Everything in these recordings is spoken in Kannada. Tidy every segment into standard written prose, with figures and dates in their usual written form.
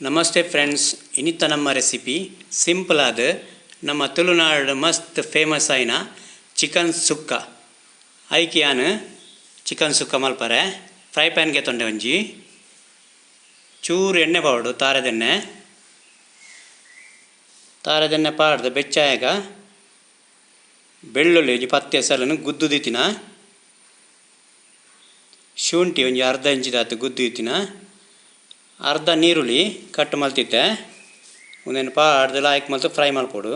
ನಮಸ್ತೆ ಫ್ರೆಂಡ್ಸ್, ಇನ್ನಿತ್ತ ನಮ್ಮ ರೆಸಿಪಿ ಸಿಂಪಲ್ ಆದ ನಮ್ಮ ತುಳುನಾಡು ಮಸ್ತ್ ಫೇಮಸ್ ಆಯ್ನ ಚಿಕನ್ ಸುಕ್ಕ ಐಕಿಯಾನು ಚಿಕನ್ ಸುಕ್ಕ ಮಲ್ಪರೆ ಫ್ರೈ ಪ್ಯಾನ್ಗೆ ತೊಂಡೆ ಒಂಜಿ ಚೂರು ಎಣ್ಣೆ ಪಾವಡು ತಾರದೆಣ್ಣೆ ಪಾಡ್ದು ಬೆಚ್ಚಾಯಾಗ ಬೆಳ್ಳುಳ್ಳಿ ಒಂಜಿ 10 ಎಸಲನ್ನು ಗುದ್ದು ದಿತ್ತಿನ ಶುಂಠಿ ಒಂಜಿ ಅರ್ಧ ಇಂಚಿದಾತು ಗುದ್ದು ದಿತ್ತಿನ ಅರ್ಧ ನೀರುಳ್ಳಿ ಕಟ್ ಮಲ್ತಿತ್ತೆ ಒಂದೇನು ಪಾಡ್ದು ಲಾಯ್ಕ್ ಮಲ್ತು ಫ್ರೈ ಮಲ್ಪೋಡು.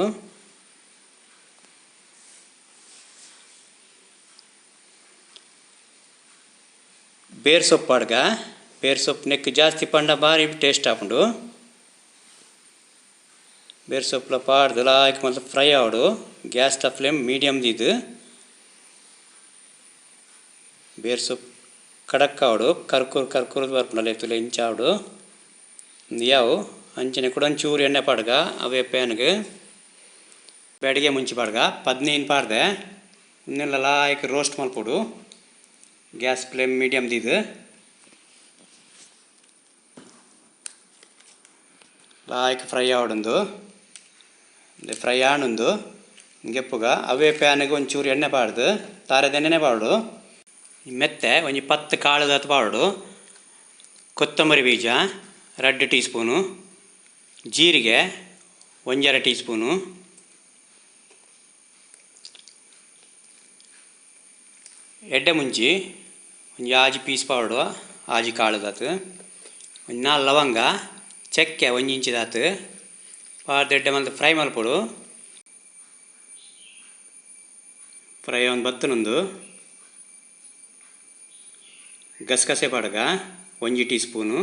ಬೇರ್ ಸೊಪ್ಪು ಪಾಡ್ಗ ಬೇರ್ ಸೊಪ್ಪು ನೆಕ್ ಜಾಸ್ತಿ ಪಂಡ ಭಾರಿ ಟೇಸ್ಟ್ ಹಾಕೊಂಡು ಬೇರ್ ಸೊಪ್ಪುಲ ಪಾಡ್ದು ಲಾಯ್ಕ್ ಮಲ್ತು ಫ್ರೈ ಆವಡು. ಗ್ಯಾಸ್ ದ ಫ್ಲೇಮ್ ಮೀಡಿಯಮ್ ದಿದ್ದು ಬೇರ್ ಸೊಪ್ಪು ಕಡಕ್ ಆವಡು ಕರ್ಕೂರು ಬರ್ಪುಂಡಲ್ಲ ಎತ್ತುಲೆ ಇಂಚಾವಡು ಯಾವು ಅಂಚನೆ ಕೂಡ ಒಂಚೂರು ಎಣ್ಣೆ ಪಾಡ್ಗ ಅವೇ ಪ್ಯಾನ್ಗೆ ಬೆಳಗ್ಗೆ ಮುಂಚೆ ಪಾಡ್ಗ 15 ಪಾಡ್ದೆ ಇನ್ನೆಲ್ಲ ಲಾಯ್ಕ್ ರೋಸ್ಟ್ ಮಲ್ಪೋಡು. ಗ್ಯಾಸ್ ಫ್ಲೇಮ್ ಮೀಡಿಯಮ್ ದಿದ್ದು ಲಾಯ್ಕ್ ಫ್ರೈ ಆವಡೊಂದು ಫ್ರೈ ಆಣೊಂದು ಗೆಪ್ಪುಗ ಅವೇ ಪ್ಯಾನ್ಗೆ ಒಂಚೂರು ಎಣ್ಣೆ ಪಾಡ್ದು ತಾರದೆಣ್ಣೆನೇ ಪಾಡು. ಮೆತ್ತೆ ಒಂಜಿ 10 ಕಾಳುದಾತು ಪಾಡು. ಕೊತ್ತಂಬರಿ ಬೀಜ 2 ಟೀ ಸ್ಪೂನು, ಜೀರಿಗೆ 1/2 ಟೀ ಸ್ಪೂನು, ಎಡ್ಡೆ ಮುಂಚಿ ಒಂಜಿ ಆಜಿ ಪೀಸ್ ಪಾಡು ಆಜಿ ಕಾಳುದಾತು, ಒಂಜಿ 4 ಲವಂಗ, ಚಕ್ಕೆ 1 ಇಂಚಿದಾತು ಪಾಡ್ದು ಎಡ್ಡೆ ಮಲ್ತು ಫ್ರೈ ಮಲ್ಪೋಡು. ಫ್ರೈ ಒಂದು ಬತ್ತನೊಂದು ಗಸಗಸೆ ಪಾಡ್ಗ 1 ಟೀ ಸ್ಪೂನು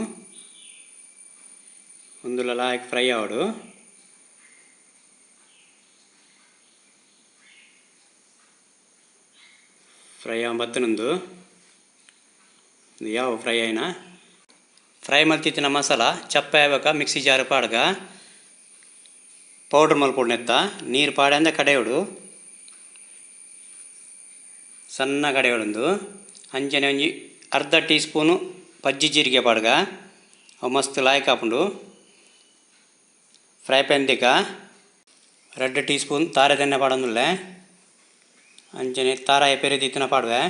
ಒಂದು ಲಾಯ್ಕ್ ಫ್ರೈ ಆವಡು. ಫ್ರೈ ಬತ್ತನೊಂದು ಯಾವ ಫ್ರೈ ಆಯ್ನ ಫ್ರೈ ಮಲ್ತಿತ್ತಿನ ಮಸಾಲ ಚಪ್ಪ ಆಗ್ಬೇಕ ಮಿಕ್ಸಿ ಜಾರು ಪಾಡ್ಗ ಪೌಡ್ರ್ ಮಲ್ಪೊಡು ನೆತ್ತ ನೀರು ಪಾಡೆ ಅಂದ ಕಡೆಯೋಡು ಸಣ್ಣ ಕಡೆಯೋಡೊಂದು ಅಂಚನೆ ಒಂಜಿ ಅರ್ಧ ಟೀ ಸ್ಪೂನು ಪಜ್ಜಿ ಜೀರಿಗೆ ಪಾಡ್ಗ ಅವು ಮಸ್ತ್ ಲಾಯ್ಕ್ ಹಾಕೊಂಡು ಫ್ರೈ ಪ್ಯಾನ್ ದಿಕ್ಕ 2 ಟೀ ಸ್ಪೂನ್ ತಾರದೆಣ್ಣೆ ಪಾಡೊಂದುಲ್ಲೆ ಅಂಚನೆ ತಾರಾಯ ಪೆರಿದಿತ್ತಿನ ಪಾಡ್ವೆ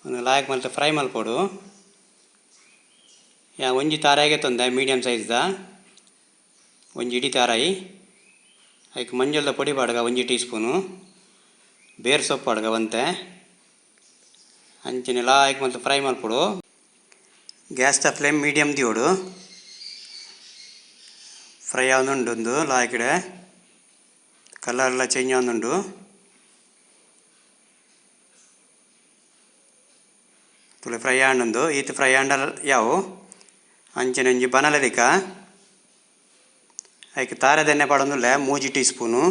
ಒಂದು ಲಾಯ್ಕ್ ಮಲ್ತು ಫ್ರೈ ಮಲ್ಪೋಡು. ಒಂಜಿ ತಾರಾಯಿಗೆ ತೊಂದೆ ಮೀಡಿಯಮ್ ಸೈಜ್ದ ಒಂಜಿ ಇಡೀ ತಾರಾಯಿ ಅದಕ್ಕೆ ಮಂಜಲ್ದ ಪೊಡಿ ಪಾಡ್ಗ 1 ಟೀ ಸ್ಪೂನು, ಬೇರ್ ಸೊಪ್ಪು ಪಾಡ್ಗ ಒಂತೆ ಅಂಚನೆ ಲಾಯ್ಕ್ ಮಲ್ತು ಫ್ರೈ ಮಲ್ಪೋಡು. ಗ್ಯಾಸ್ ದ ಫ್ಲೇಮ್ ಮೀಡಿಯಮ್ ದಿಯೋಡು ಫ್ರೈ ಆವೊಂದುಂಡು ಲಾಯ್ಕಡೆ ಕಲರ್ ಎಲ್ಲ ಚೇಂಜ್ ಆವೊಂದುಂಡು. ತುಲೆ ಫ್ರೈ ಆಂಡೊಂದು ಈತ್ ಫ್ರೈ ಆಂಡ ಯಾವು ಅಂಚನೆ ಒಂಜಿ ಬನಲದಿಕ್ಕ ಅದಕ್ಕೆ ತಾರದೆಣ್ಣೆ ಪಾಡೊಂದುಲ್ಲೆ 3 ಟೀ ಸ್ಪೂನು,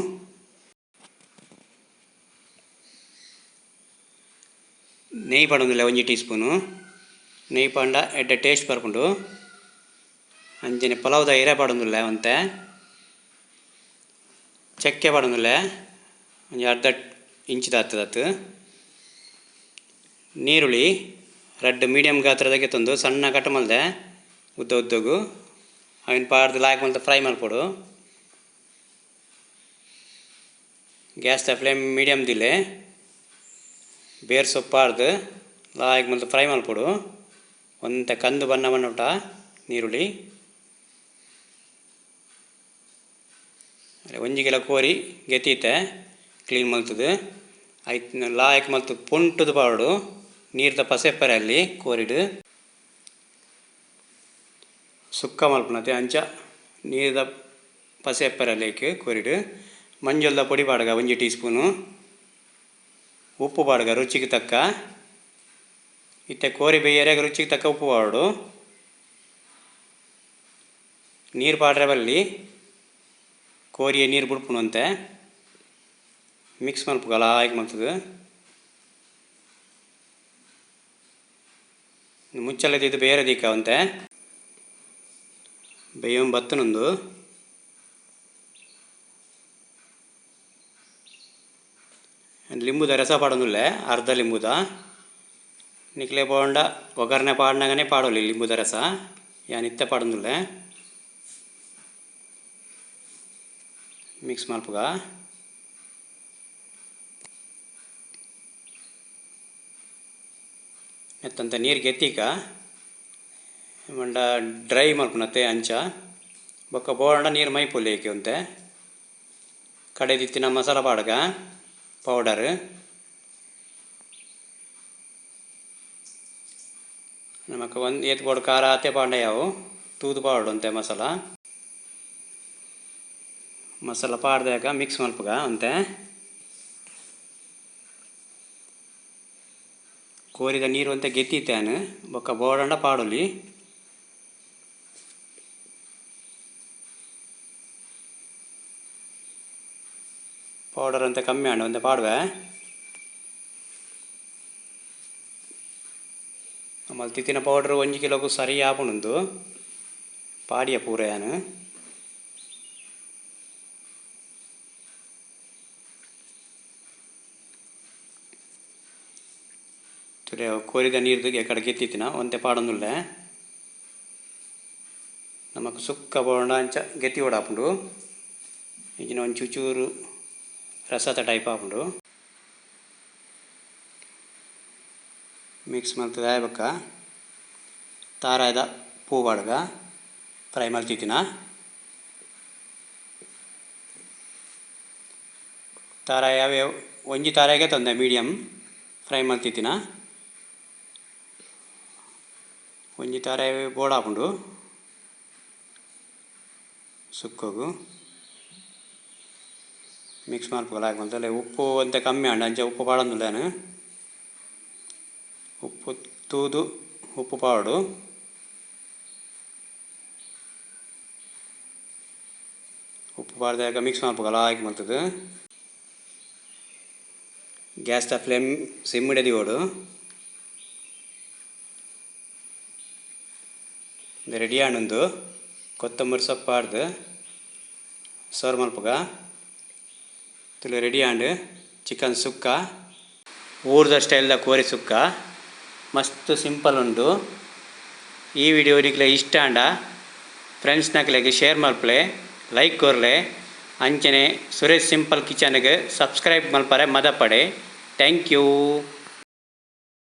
ನೆಯ್ಯಿ ಪಾಡೊಂದುಲ್ಲೆ 1 ಟೀ ಸ್ಪೂನು. ನೆಯ್ಯಿ ಪಾಂಡ ಎಡ್ಡೆ ಟೇಸ್ಟ್ ಬರ್ಪುಂಡು. ಅಂಚನೆ ಪಲಾವ್ದ ಎರೆ ಪಾಡೊಂದುಲ್ಲೆ ಒಂತೆ ಚಕ್ಕೆ ಪಾಡೊಂದುಲ್ಲೆ ಒಂಜಿ ಅರ್ಧ ಇಂಚಿದ ಹತ್ತದತ್ತು. ನೀರುಳ್ಳಿ 2 ಮೀಡಿಯಮ್ ಗಾತ್ರದಾಗೆ ತಂದು ಸಣ್ಣ ಕಟ್ ಮಲ್ದೆ ಉದ್ದಗು ಅವನ್ ಪಾಡ್ದು ಲಾಯ್ಕ್ ಮಲ್ತು ಫ್ರೈ ಮಲ್ಪೋಡು. ಗ್ಯಾಸ್ ದ ಫ್ಲೇಮ್ ಮೀಡಿಯಮ್ ದಿಲ್ಲೆ ಬೇರ್ ಸೊಪ್ಪು ಪಾಡ್ದು ಲಾಯ್ಕ್ ಮಲ್ತು ಫ್ರೈ ಮಲ್ಪೋಡು. ಒಂತೆ ಕಂದು ಬಣ್ಣ ಉಂಟ ನೀರುಳ್ಳಿ ಒಂಜಿಗೆಲ ಕೋರಿ ಗೆತೀತೆ ಕ್ಲೀನ್ ಮಲ್ತದು ಆಯ್ತು ಲಾಯ್ಕ್ ಮಲ್ತು ಪುಂಟುದು ಪಾಡು ನೀರ್ದ ಪಸೆಪ್ಪರೆ ಅಲ್ಲಿ ಕೋರಿಡು ಸುಕ್ಕ ಮಲ್ಪನತೆ ಅಂಚ ನೀರ್ದ ಪಸೆಪ್ಪರೆ ಅಲ್ಲಿಕ್ಕೆ ಕೋರಿಡು. ಮಂಜಲ್ದ ಪೊಡಿ ಪಾಡ್ಗ 1 ಟೀ ಸ್ಪೂನು, ಉಪ್ಪು ಪಾಡ್ಗ ರುಚಿಗೆ ತಕ್ಕ, ಇತ್ತೆ ಕೋರಿ ಬೇಯರೆಗೆ ರುಚಿಗೆ ತಕ್ಕ ಉಪ್ಪು ಪಾಡು. ನೀರು ಪಾಡ್ರೆ ಬಲ್ಲಿ ಕೋರಿಯ ನೀರು ಬಿಡ್ಪುಣಂತೆ ಮಿಕ್ಸ್ ಮಲ್ಪುಗ ಲಾಯ್ಕ್ ಮಲ್ತದು. ಮುಚ್ಚಲ್ಲದಿದ್ದು ಬೇರೆ ದಿಕ್ಕ ಅಂತೆ ಬೇಯಂ ಬತ್ತನೊಂದು ಲಿಂಬುದ ರಸ ಪಾಡೊಂದುಲ್ಲೆ ಅರ್ಧ ಲಿಂಬುದ ನಿಕ್ಲೆ ಬೋಂಡ ಒಗ್ಗರಣೆ ಪಾಡ್ನಾಗನೇ ಪಾಡೋಲಿ ಲಿಂಬುದ ರಸ ಯಾನಿತ್ತೆ ಪಾಡೊಂದುಲ್ಲೆ ಮಿಕ್ಸ್ ಮಲ್ಪುಗ ಮೆತ್ತಂತ ನೀರು ಗೆತ್ತಿಕ ಮಂಡ ಡ್ರೈ ಮಲ್ಪುನತ್ತೆ ಅಂಚ ಬೊಕ್ಕ ಬೋಂಡ ನೀರು ಮೈ ಪೊಲಿಯಕ್ಕೆ ಉಂತೆ ಕಡೆ ದಿತ್ತಿನ ಮಸಾಲ ಪಾಡ್ಗ ಪೌಡರ್ ನಮಕ್ ಒಂದು ಏತ್ ಬೋರ್ಡ್ ಖಾರ ಆತೆ ಪಾಂಡ ಯಾವು ತೂದು ಪಾಡು ಅಂತೆ ಮಸಾಲ ಪಾಡ್ದಾಗ ಮಿಕ್ಸ್ ಮಲ್ಪುಗ ಅಂತೆ ಕೋರಿದ ನೀರು ಅಂತ ಗೆತ್ತಿತ್ತೇನು ಬೊಕ್ಕ ಬೋಡಂಡ ಪಾಡೊಲಿ ಪೌಡರ್ ಅಂತ ಕಮ್ಮಿ ಆಂಡ ಒಂದೆ ಪಾಡುವೆ ಆಮೇಲೆ ತಿತ್ತಿನ ಪೌಡ್ರ್ 1 ಕಿಲೋಗೂ ಸರಿ ಆಪುಂಡು ಪಾಡಿಯ ಪೂರೆಯಾನು ತುಲೆ ಕೋರಿದ ನೀರ್ದು ಎಕಡೆ ಗೆತ್ತಿತ್ತಿನ ಒಂತೆ ಪಾಡೊಂದುಲ್ಲೆ ನಮಕ್ ಸುಕ್ಕ ಬೋಂಡ ಅಂಚ ಗೆತ್ತಿ ಓಡಾಪುಂಡು ಈಗಿನ ಒಂದು ಚೂಚೂರು ರಸತ ಟೈಪ್ ಆಪುಂಡು ಮಿಕ್ಸ್ ಮಲ್ತದ ಆಯ್ಬಕ್ಕ ತಾರಾಯ್ದ ಪೂ ಬಾಡ್ಗ ಫ್ರೈ ಮಲ್ತಿತ್ತಿನ ತಾರಾಯ ಯಾವ್ಯಾವ ಒಂಜಿ ತಾರಾಯಿಗೆ ತಂದೆ ಮೀಡಿಯಮ್ ಫ್ರೈ ಮಲ್ತಿತ್ತಿನ ಒಂಜಿ ತಾರಾಯ ಬೋಡಾಪುಂಡು ಸುಕ್ಕೋಗು ಮಿಕ್ಸ್ ಮಲ್ಪುಗಲ ಹಾಕುವಂತಲ್ಲ ಉಪ್ಪು ಅಂತ ಕಮ್ಮಿ ಆಂಡ ಅಂಚೆ ಉಪ್ಪು ಪಾಡೊಂದುಲ್ಲೇನು ಉಪ್ಪು ತೂದು ಉಪ್ಪು ಪಾಡು ಉಪ್ಪು ಪಾಡ್ದಾಗ ಮಿಕ್ಸ್ ಮಲ್ಪುಗಲ ಹಾಕಿ ಮಲ್ತದು ಗ್ಯಾಸ್ದ ಫ್ಲೇಮ್ ಸಿಮ್ ಇಡದಿ ಓಡು ರೆಡಿ ಆಂಡು ಕೊತ್ತಂಬರಿ ಸೊಪ್ಪು ಆಡ್ದು ಸರ್ವ್ ಮಲ್ಪುಗ ತುಲೆ ರೆಡಿ ಆಂಡು ಚಿಕನ್ ಸುಕ್ಕ ಊರ್ದ ಸ್ಟೈಲ್ದ ಕೋರಿ ಸುಕ್ಕ ಮಸ್ತ್ ಸಿಂಪಲ್ ಉಂಡು ಈ ವಿಡಿಯೋ ನಿಕ್ಲೆ ಇಷ್ಟ ಆಂಡ ಫ್ರೆಂಡ್ಸ್ ನಕ್ಲೆಗೆ ಶೇರ್ ಮಲ್ಪಲೆ ಲೈಕ್ ಕೊರ್ಲೆ ಅಂಚನೆ ಸುರೇಶ್ ಸಿಂಪಲ್ ಕಿಚನ್ಗೆ ಸಬ್ಸ್ಕ್ರೈಬ್ ಮಲ್ಪರೆ ಮದಪಡೆ ಥ್ಯಾಂಕ್ ಯು.